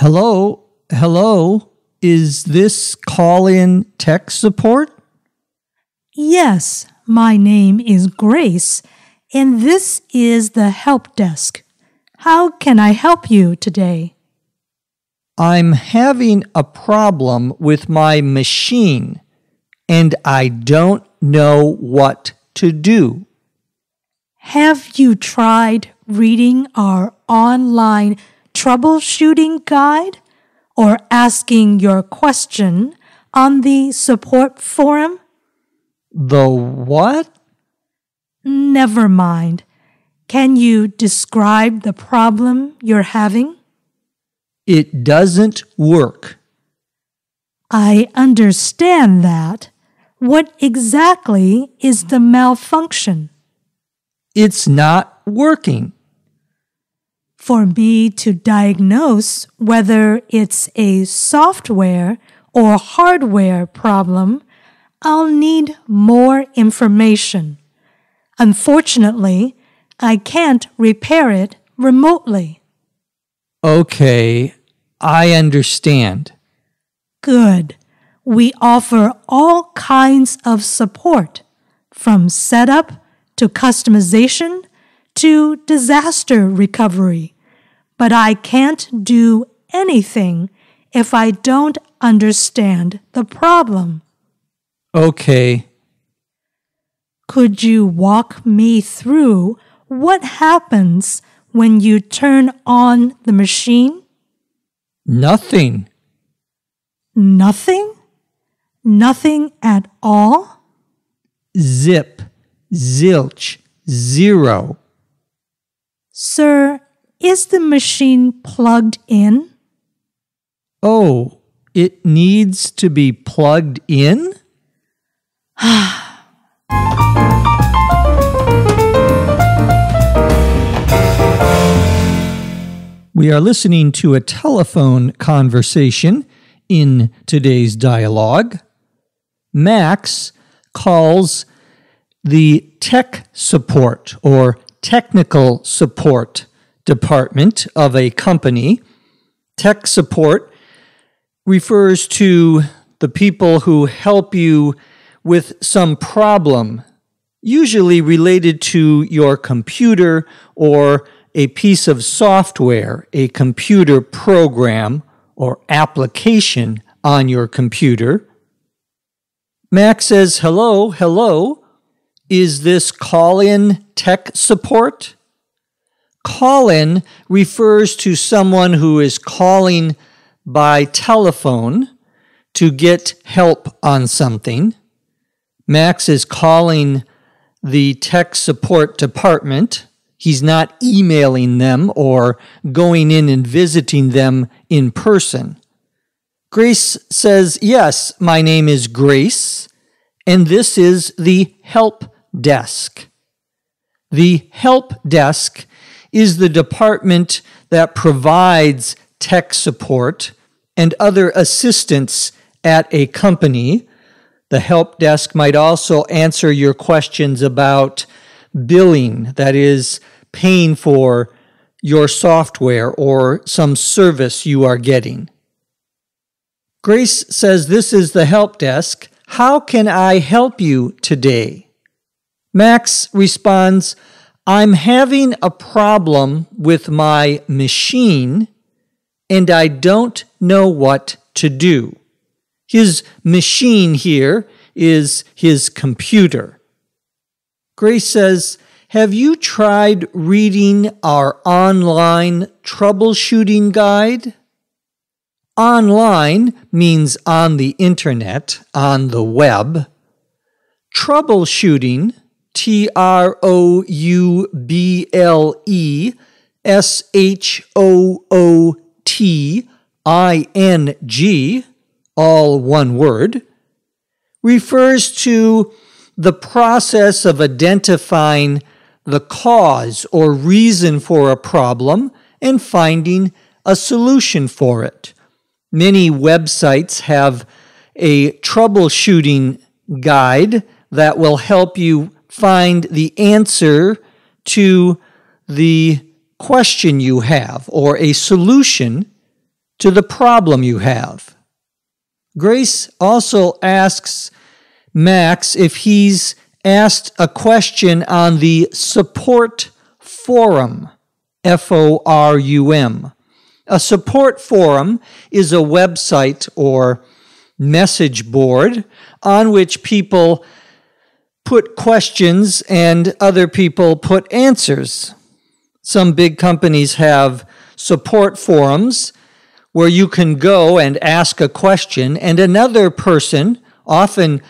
Hello, is this call-in tech support? Yes, my name is Grace, and this is the help desk. How can I help you today? I'm having a problem with my machine, and I don't know what to do. Have you tried reading our online troubleshooting guide or asking your question on the support forum? The what? Never mind. Can you describe the problem you're having? It doesn't work. I understand that. What exactly is the malfunction? It's not working. For me to diagnose whether it's a software or hardware problem, I'll need more information. Unfortunately, I can't repair it remotely. Okay, I understand. Good. We offer all kinds of support, from setup to customization to disaster recovery. But I can't do anything if I don't understand the problem. Okay. Could you walk me through what happens when you turn on the machine? Nothing. Nothing? Nothing at all? Zip, zilch, zero. Sir, is the machine plugged in? Oh, it needs to be plugged in? We are listening to a telephone conversation in today's dialogue. Max calls the tech support or technical support department of a company. Tech support refers to the people who help you with some problem, usually related to your computer or a piece of software, a computer program or application on your computer. Max says, hello. Is this call-in tech support? Call-in refers to someone who is calling by telephone to get help on something. Max is calling the tech support department. He's not emailing them or going in and visiting them in person. Grace says, yes, my name is Grace, and this is the help desk. The help desk is the department that provides tech support and other assistance at a company. The help desk might also answer your questions about billing, that is, paying for your software or some service you are getting. Grace says, this is the help desk. How can I help you today? Max responds, I'm having a problem with my machine and I don't know what to do. His machine here is his computer. Grace says, have you tried reading our online troubleshooting guide? Online means on the internet, on the web. Troubleshooting, troubleshooting, all one word, refers to the process of identifying the cause or reason for a problem and finding a solution for it. Many websites have a troubleshooting guide that will help you find the answer to the question you have or a solution to the problem you have. Grace also asks Max if he's asked a question on the support forum, F-O-R-U-M. A support forum is a website or message board on which people put questions and other people put answers. Some big companies have support forums where you can go and ask a question, and another person, often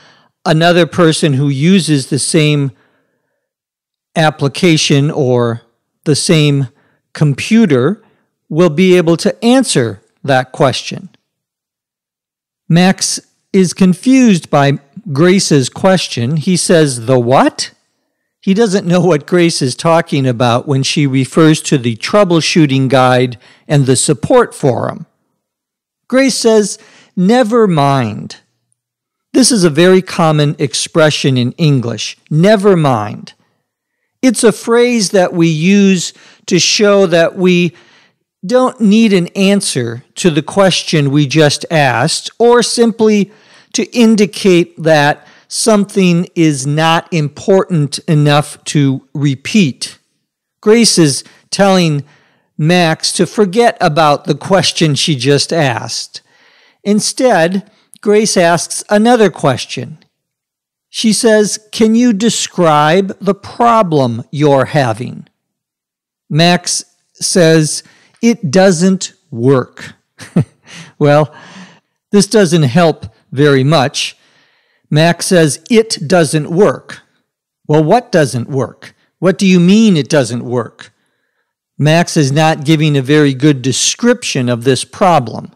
another person who uses the same application or the same computer, will be able to answer that question. Max is confused by Grace's question. He says, "The what?" He doesn't know what Grace is talking about when she refers to the troubleshooting guide and the support forum. Grace says, "Never mind." This is a very common expression in English, never mind. It's a phrase that we use to show that we don't need an answer to the question we just asked, or simply to indicate that something is not important enough to repeat. Grace is telling Max to forget about the question she just asked. Instead, Grace asks another question. She says, "Can you describe the problem you're having?" Max says, "It doesn't work." Well, this doesn't help very much. Max says, "It doesn't work." Well, what doesn't work? What do you mean it doesn't work? Max is not giving a very good description of this problem.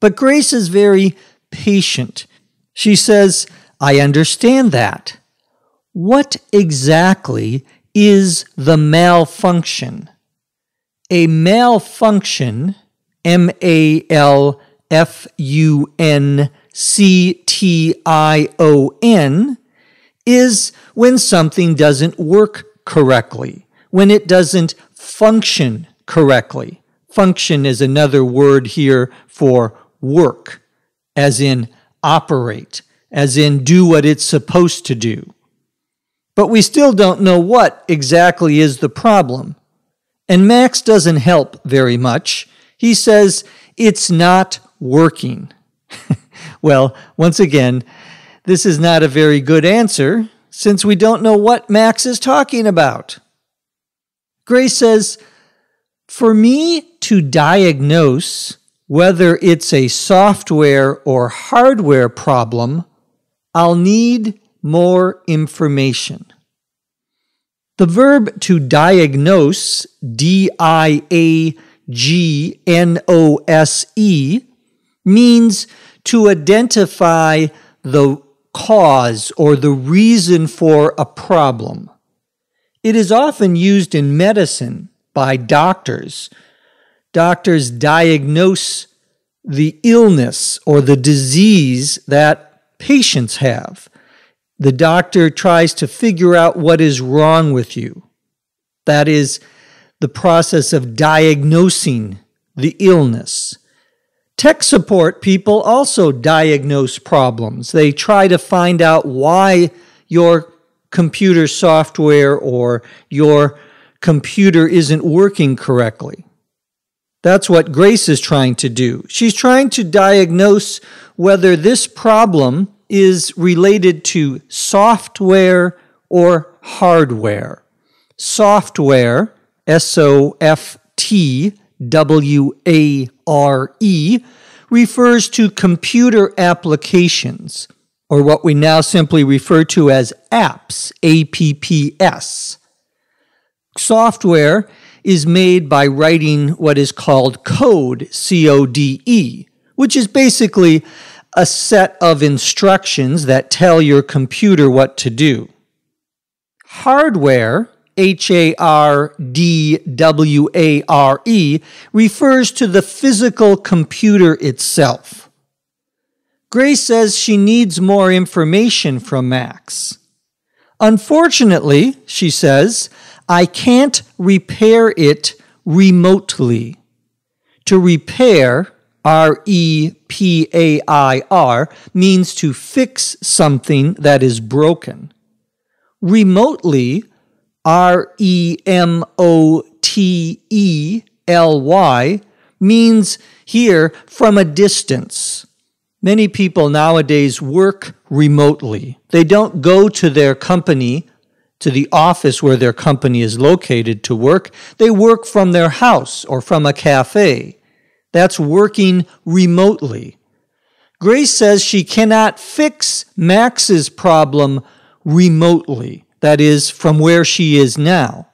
But Grace is very patient. She says, "I understand that. What exactly is the malfunction?" A malfunction, M-A-L-F-U-N-C-T-I-O-N, is when something doesn't work correctly, when it doesn't function correctly. Function is another word here for work, as in operate, as in do what it's supposed to do. But we still don't know what exactly is the problem. And Max doesn't help very much. He says, "It's not working." Well, once again, this is not a very good answer since we don't know what Max is talking about. Grace says, "For me to diagnose whether it's a software or hardware problem, I'll need more information." The verb to diagnose, D-I-A-G-N-O-S-E, means to identify the cause or the reason for a problem. It is often used in medicine by doctors. Doctors diagnose the illness or the disease that patients have. The doctor tries to figure out what is wrong with you. That is the process of diagnosing the illness. Tech support people also diagnose problems. They try to find out why your computer software or your computer isn't working correctly. That's what Grace is trying to do. She's trying to diagnose whether this problem is related to software or hardware. Software, S-O-F-T-W-A-R-E, refers to computer applications, or what we now simply refer to as apps, A-P-P-S. Software is made by writing what is called code, C-O-D-E, which is basically a set of instructions that tell your computer what to do. Hardware, H-A-R-D-W-A-R-E, refers to the physical computer itself. Grace says she needs more information from Max. "Unfortunately," she says, "I can't repair it remotely." To repair R-E-P-A-I-R, means to fix something that is broken. Remotely, R-E-M-O-T-E-L-Y, means here from a distance. Many people nowadays work remotely. They don't go to their company, to the office where their company is located to work. They work from their house or from a cafe. That's working remotely. Grace says she cannot fix Max's problem remotely, that is, from where she is now.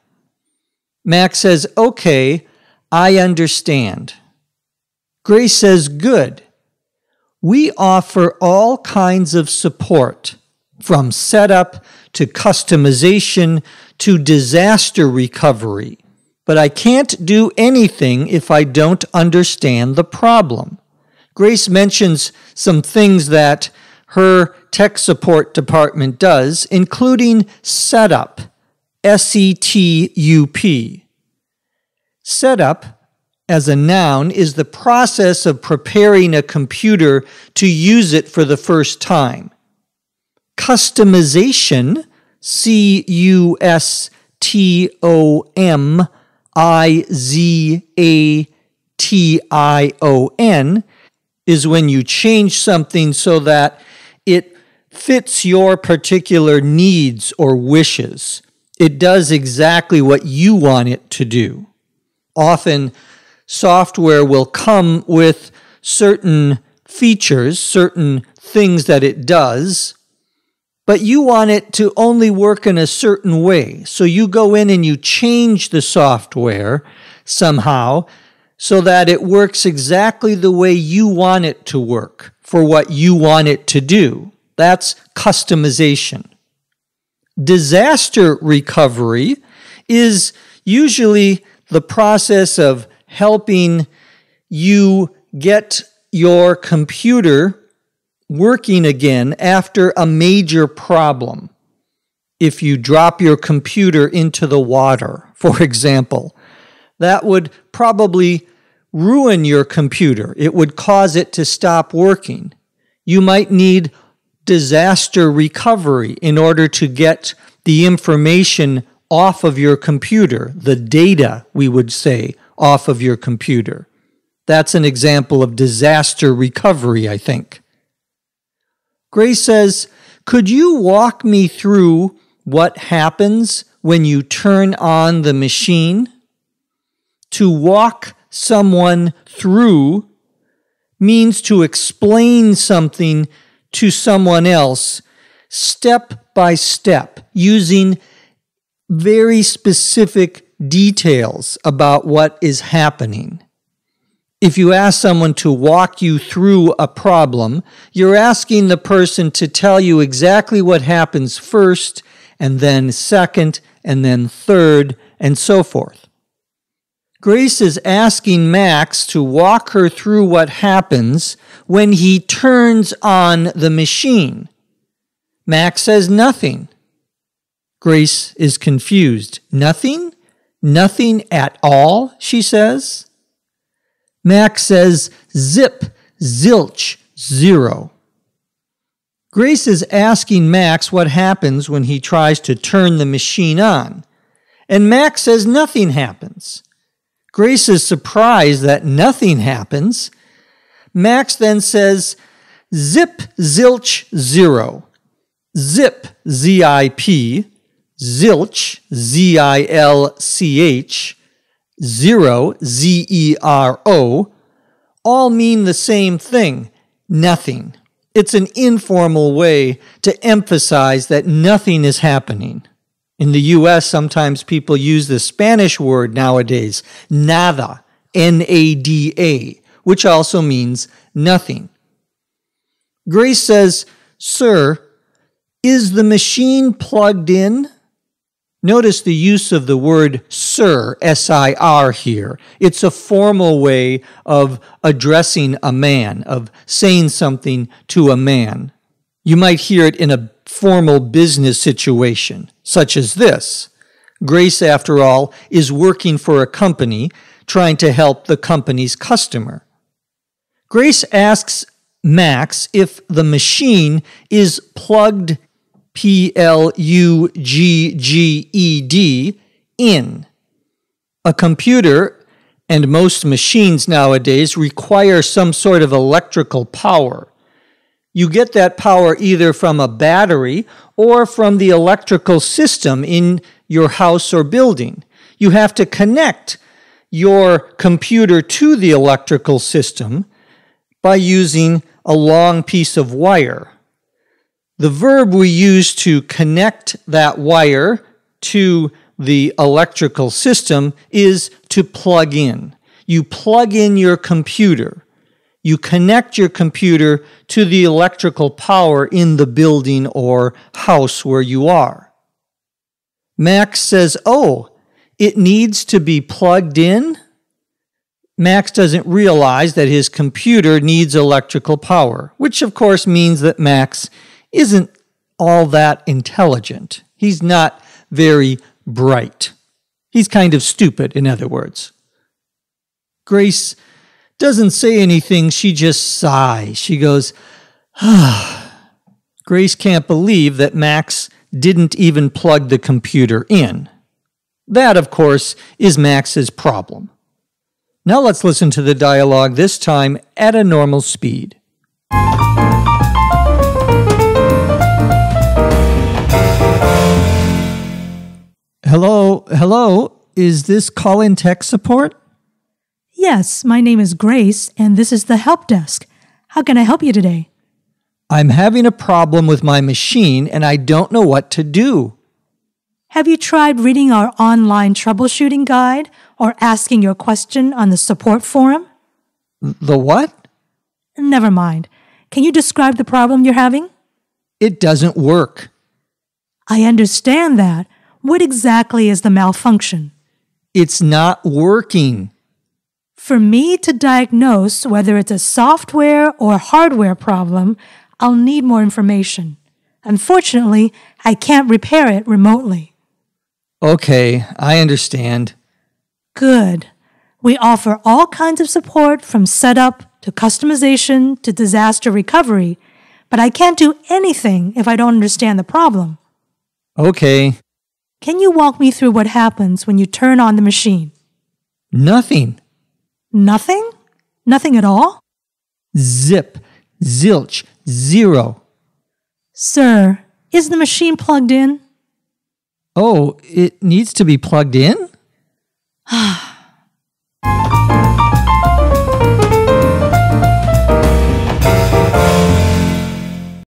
Max says, okay, I understand. Grace says, good. We offer all kinds of support, from setup to customization to disaster recovery. But I can't do anything if I don't understand the problem. Grace mentions some things that her tech support department does, including setup, S-E-T-U-P. Setup, as a noun, is the process of preparing a computer to use it for the first time. Customization, C-U-S-T-O-M-I-Z-A-T-I-O-N, is when you change something so that it fits your particular needs or wishes. It does exactly what you want it to do. Often, software will come with certain features, certain things that it does, but you want it to only work in a certain way. So you go in and you change the software somehow so that it works exactly the way you want it to work for what you want it to do. That's customization. Disaster recovery is usually the process of helping you get your computer working again after a major problem. If you drop your computer into the water, for example, that would probably ruin your computer. It would cause it to stop working. You might need disaster recovery in order to get the information off of your computer, the data, we would say, off of your computer. That's an example of disaster recovery, I think. Grace says, could you walk me through what happens when you turn on the machine? To walk someone through means to explain something to someone else step by step, using very specific details about what is happening. If you ask someone to walk you through a problem, you're asking the person to tell you exactly what happens first, and then second, and then third, and so forth. Grace is asking Max to walk her through what happens when he turns on the machine. Max says nothing. Grace is confused. Nothing? Nothing at all, she says. Max says, zip, zilch, zero. Grace is asking Max what happens when he tries to turn the machine on, and Max says nothing happens. Grace is surprised that nothing happens. Max then says, zip, zilch, zero. Zip, Z-I-P, zilch, Z-I-L-C-H, zero, Z-E-R-O, all mean the same thing, nothing. It's an informal way to emphasize that nothing is happening. In the U.S., sometimes people use the Spanish word nowadays, nada, N-A-D-A, which also means nothing. Grace says, sir, is the machine plugged in? Notice the use of the word sir, S-I-R here. It's a formal way of addressing a man, of saying something to a man. You might hear it in a formal business situation, such as this. Grace, after all, is working for a company, trying to help the company's customer. Grace asks Max if the machine is plugged, P-L-U-G-G-E-D, in. A computer and most machines nowadays require some sort of electrical power. You get that power either from a battery or from the electrical system in your house or building. You have to connect your computer to the electrical system by using a long piece of wire. The verb we use to connect that wire to the electrical system is to plug in. You plug in your computer. You connect your computer to the electrical power in the building or house where you are. Max says, "Oh, it needs to be plugged in?" Max doesn't realize that his computer needs electrical power, which of course means that Max isn't all that intelligent. He's not very bright. He's kind of stupid, in other words. Grace doesn't say anything, she just sighs. She goes, "Ah." Grace can't believe that Max didn't even plug the computer in. That, of course, is Max's problem. Now let's listen to the dialogue, this time at a normal speed. Hello, is this call-in tech support? Yes, my name is Grace, and this is the help desk. How can I help you today? I'm having a problem with my machine, and I don't know what to do. Have you tried reading our online troubleshooting guide or asking your question on the support forum? The what? Never mind. Can you describe the problem you're having? It doesn't work. I understand that. What exactly is the malfunction? It's not working. For me to diagnose whether it's a software or hardware problem, I'll need more information. Unfortunately, I can't repair it remotely. Okay, I understand. Good. We offer all kinds of support from setup to customization to disaster recovery, but I can't do anything if I don't understand the problem. Okay. Can you walk me through what happens when you turn on the machine? Nothing. Nothing? Nothing at all? Zip, zilch, zero. Sir, is the machine plugged in? Oh, it needs to be plugged in?